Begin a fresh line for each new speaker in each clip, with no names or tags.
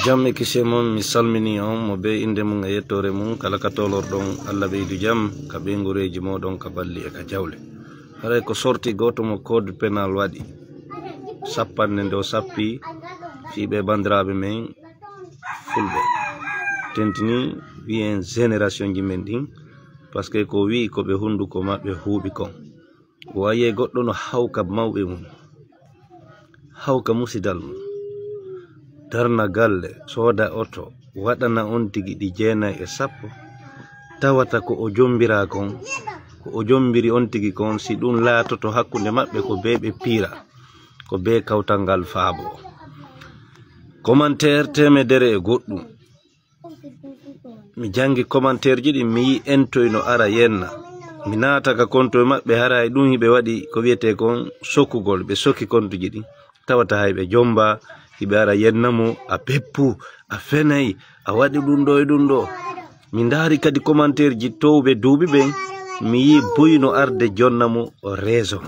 Jam e kise mon mi salmini on mo be inde mun e yettore mun kala ka tolordon Allah beydu jam ka be ngureji modon ka balli e ka jawle hare ko sorti goto mo code penal wadi sappanne ndo sappi fibe bandirabe men fulbe tentini wien génération ji men din parce que ko wi ko be hunduko mabbe huubi kon waye goddo no hawka mawbe mun hawka musidal mun darna galle soda auto wadana on tigi di jeena e sappo tawata ko o jombira kon ko o jombiri on tigi kon si dun latoto hakkunde mabbe ko bebe pira ko be kawtangal faabo commentaire temedere e goddum mi jangi commentaire jidi mi entoyno ara yenna mi nata ka konto mabbe hara e dum hibe wadi ko wiete kon sokugol be soki konto jidi tawata haybe jomba hibara yennamo a peppu a fenay a wadi dundo e dundo mi ndari kadi commentaire ji towbe duubi ben mi yi buyno arde jonnamo o raison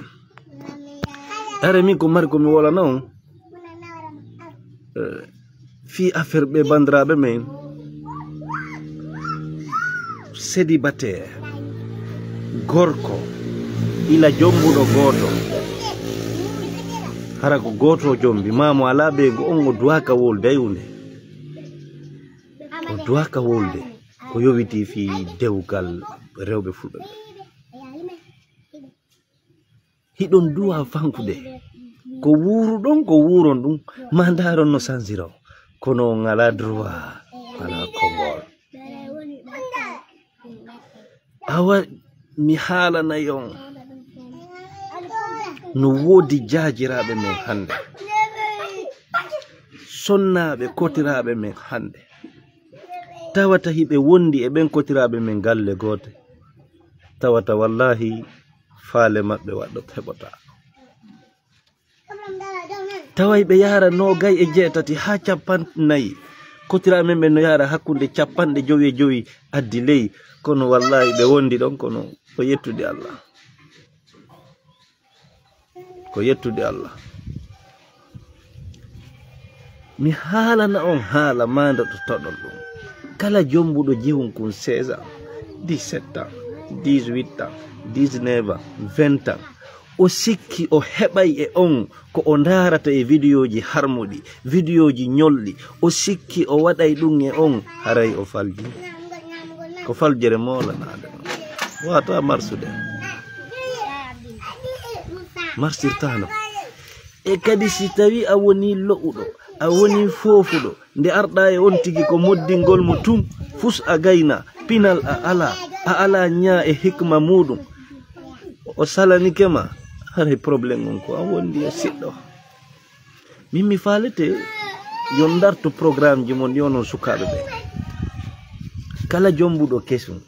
are mi ko mari ko mi wala non fi affaire be bandrabe men célibataire gorko ila jombudo goto hara ko goto jombi mamo alabe go on o duaka wolde yunde o duaka wolde ko yowiti fi dewgal rewbe fulbe hidon duwa fankude ko wuru don ko wuron dum mandaron no sanziro kono ngala droit ala kongol awa mi hala na yon no wodi jaajirabe men hande sonnabe kotirabe men hande tawata hibe wondi e ben kotirabe men galle gote tawata wallahi faale mabbe waddo hebota taway be yara no gay e jetati ha cappan nayi kotirabe men no yara hakkunde cappande jowi addi ley kono wallahi be wondi don kono ko yettude Allah ko yettude Allah mi halana on hala manda to todol dum kala jombudo jihun kun 16 ans 17 ans 18 ans 19 ans 20 ans o sikki o hebay e on ko o ndarata e videoji harmudi videoji nyolli o sikki o waday dum e on haray o falji ko faljere mola naade wata marsude marsirtano e kadi si tawi a woni lo'udo a woni fofudo nde arda e on tigi ko moddingol mo tum fus a gayna pinal a ala nya e hikma mudum o salani kema hare problème on ko a wondi e siddo mimmi falete yon darto programme ji mon yono sukabe be kala jombudo kesum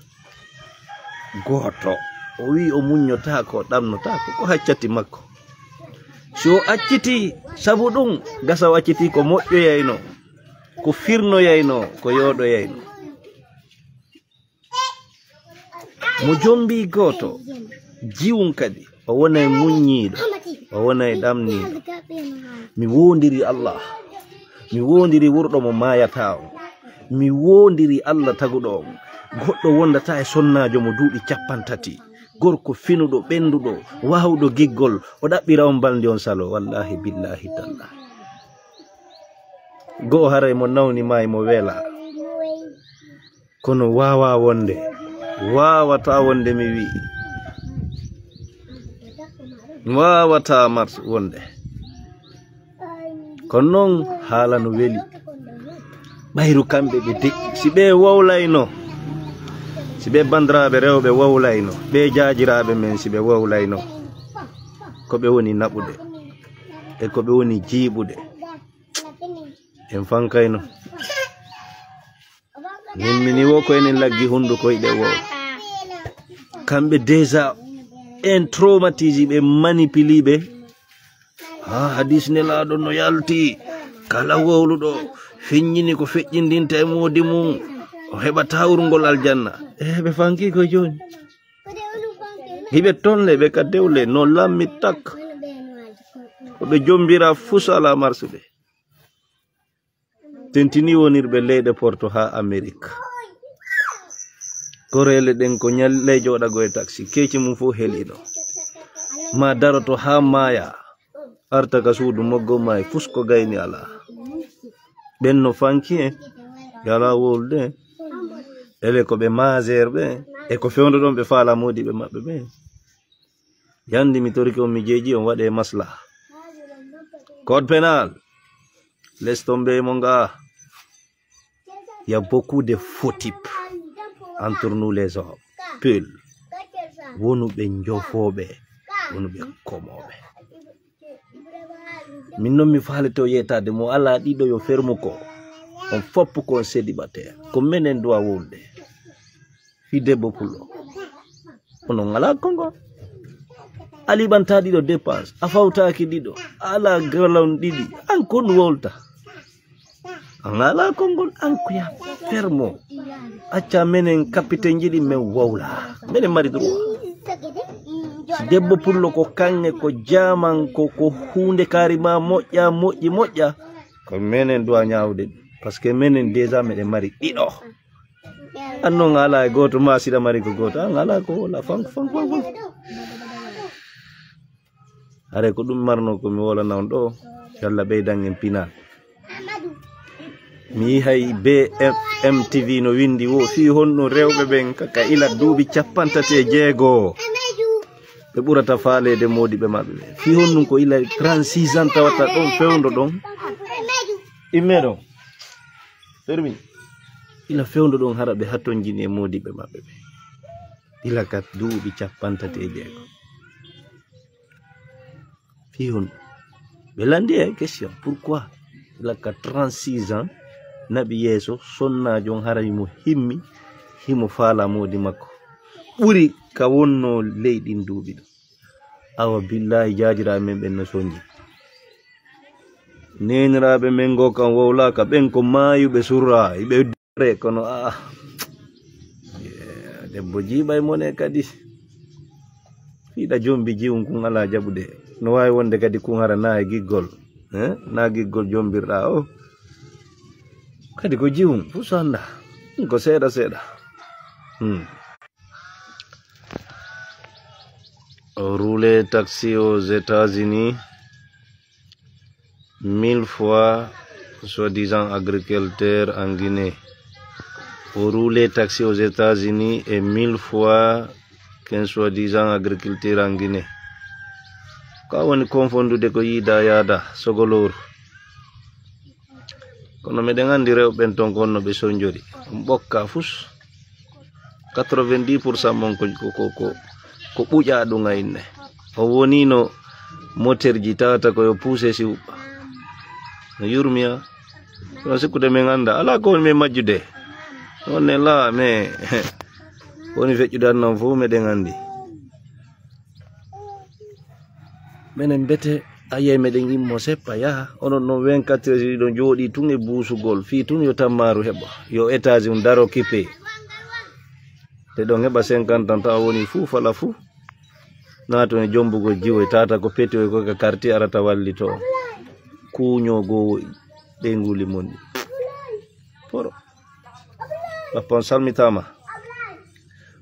goto o wi o munyota ko damnota ko haccati makko so acciti sabu dum gasa wacciti ko moddo yayno ko firno yayno ko yodo yayno mo jombi goto jiwun kadi o wona munyido o wona damnido mi wondiri Allah mi wondiri wurdo mo mayata mi wondiri Allah tagudo goddo wondata e sonnajo mo duubi cappantati gorko finudo bendudo wawdo giggol o dabbira on balde on salo wallahi billahi talla go haray mo nawni may mo wela kono wawata wonde mi wi wawata mars wonde kono hala no weli bayru kambe be de sibe wawlayno sibe bandrabe rewbe wawlayno be jaajirabe men sibe wawlayno ko be woni nabude e ko be woni jibude en fankayno nimmini wo ko enen laggi hundu ko ide wo kambe déjà en traumatisé be manipulé hadis ne la do no yalti kala wowludo feññini ko feƴƴindinta e modi mum o heɓa tawrugol aljanna be fanki ko joni hiɓe tonle ɓe ka dewle no lammi tak ko ɓe jombira fusala marsuɓe tentini wonirɓe leyɗe porto ha Amérique korele ɗen ko nyalle joɗago e taxi keci mum fo heliɗo ma daroto ha maya arta ka suudu moggo ma e fusko gayni ala ɓenno fanki en yala wolde ele ko ɓe maser ɓe e ko fewndo ɗon ɓe faala modiɓe maɓɓe ɓe yandi mi toriki on mi jeeji on waɗe maslaha code pénal laisse tomber mon gars. Il y a beaucoup de faux types entre nous les hommes. Pul. Wonu be njofobe, wonu be komobe. Minno mi faaleto yetade mo ala dido yo fermo ko. On fop ko célibataire. Ko menen do wolde. Fi debbo pullo. Ono ngala kongo. Ali banta dido dépense, afawtaaki dido. Ala galon didi, an kon wolta. Angala kongol ankuya fermo acca menen capitaine jiɗi men wawla menen mari droit debbo pullo ko kange ko jaman ko hunde karima moƴƴa ko menen do ñawde parce que menen déjà meɗen mari ɗiɗo anno ngala e goto ma sida mari ko goto ngala ko la fank are ko ɗum marno ko mi wola nawn ɗo yalla ɓeydan en pinal mi hay BFM TV no windi wo fi honno rewɓe ɓen kaka ila duuɓi 56 ɓe ɓurata faalede modiɓe maɓɓe ɓe fi honnum ko ila 36 ans tawata ɗon fewndo ɗon imme ɗon fermi ila fewndo ɗon hara ɓe hatton jini e modiɓe maɓɓe ɓe ila kat duuɓi 56 fi honno ɓe landi e question pourquoi ila ka 36 ans nabi yeso sonnajo haray mo himmi himo faala modi makko ɓuri ka wonno leydi duuɓi ɗo awa billahi jajira men ɓen no soñji neniraɓe men go kam wowlaka ɓen ko mayuɓe surra ɓe dure kono debbo jiiɓay mone kadi fiiɗa jombi jiwum kun ala jaɓude no wawi wonde kadi kun hara na e giggol na giggol jombirɗa o kadi ko jiwum fu sanda ko seeɗa rouler taxi aux États-Unis 1000 fois soi-disant agriculteur en Guinée. Rouler taxi aux États-Unis et 1000 fois qu'un soi-disant agriculteur en Guinée. Ka woni confondude ko yida yada sogolor kono meɗen andi rewɓen ton konno ɓe sonjori ɓokka fus 90% mon ko ɓuƴa ɗunga inne o woni no moteur ji tawata koyo poussé si huɓɓa no yurmiya kono sikkude men anda ala ko woni men majjude onne la mais woni feƴƴude annan fof meɗen andi menen bete ayay meɗen immo seppa yaha onon no 24 heures ɗo jooɗi tun e buusugol fi tun yo tammaru heɓa yo étage um daro kippe te ɗon heɓa 50 ans tawa woni fuu fala fuu nato e jombugol jiwo tata ko peti o koka quartier arata wallito kuñogo ɓe nguli monni poro bappon salmitama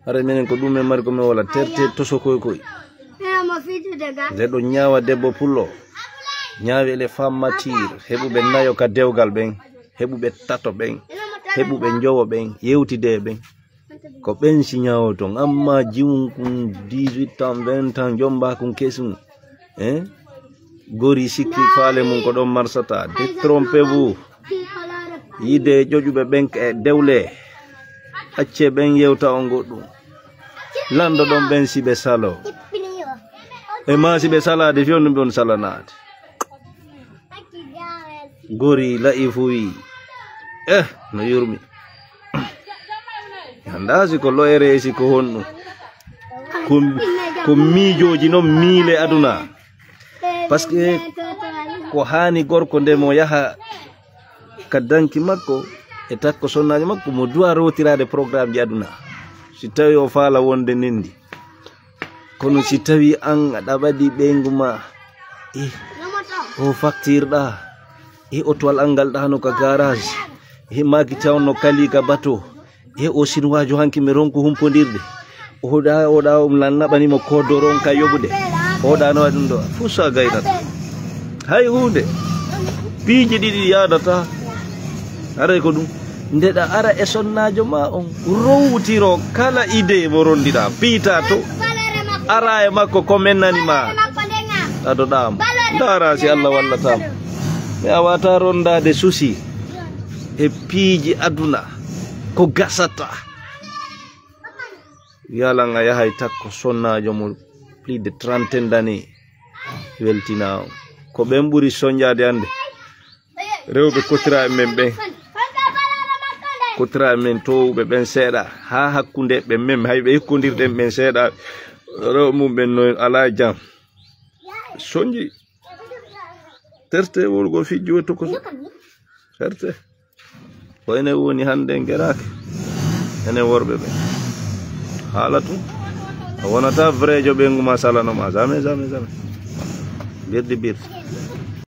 hara menen ko ɗum men mari ko min wala terte toso koy nde ɗo ñaawa debbo pullo ñaawi ele fammatire heɓuɓe nayo ka dewgal ɓen heɓuɓe tato ɓen heɓuɓe jowo ɓen yewtide ɓen ko ɓen si ñaawo ton amma jiwum kum 18 ans 20 ans jomba kum kesum gori sikki faale mum ko ɗon marsata détrompez-vous yide ƴoƴuɓe ɓen e dewle acce ɓen yewta on goɗɗum lando ɗon ɓen siɓe salo e ma siɓe salade fiyon ɗum ɓe on salanade gori la'i fuyi no yurmi andasi ko loyere si ko honɗum ko miijoji noon miile aduna par ce que ko hani gorko nde mo yaha ka danki makko e takko sonnaji makko mo duwa rotirade programme ji aduna si tawi o faala wonde nendi kono si tawi an aɗa waɗi ɓeygu ma o facture ɗa e otwal angal dano ka garage e maki tawno kali ka bato e o sinwajo hanki me ronko humpondirde oda lannaɓani mo kodoron ka yoɓude oɗano waɗum ɗo fusa gaynata hay hunde piiji ɗiɗi yadata aray ko ɗum ndeɗa ara e sonnajo ma on rowtiro kala idée mo rondiɗa piita to ara e makko ko mennanima aɗoɗamo dara si Allah wallatama mi awata rondade souci e piiji aduna ko gasata yalan a yahay takko sonnajo mo plus de 30 d'années weltina ko ɓen ɓuri soñjade hande rewɓe kotira e men ɓen kotira e men towɓe ɓen seeɗa ha hakkude ɓe men hayɓe hikkodirɗen ɓen seeɗa rewɓe mum ɓen no ala jam soñji terte wolgo fijjo to ko terte ko ene woni hande gerake ene worɓe ɓe haala tun a wonata vrai jo ɓengu ma salanoma jamais birdi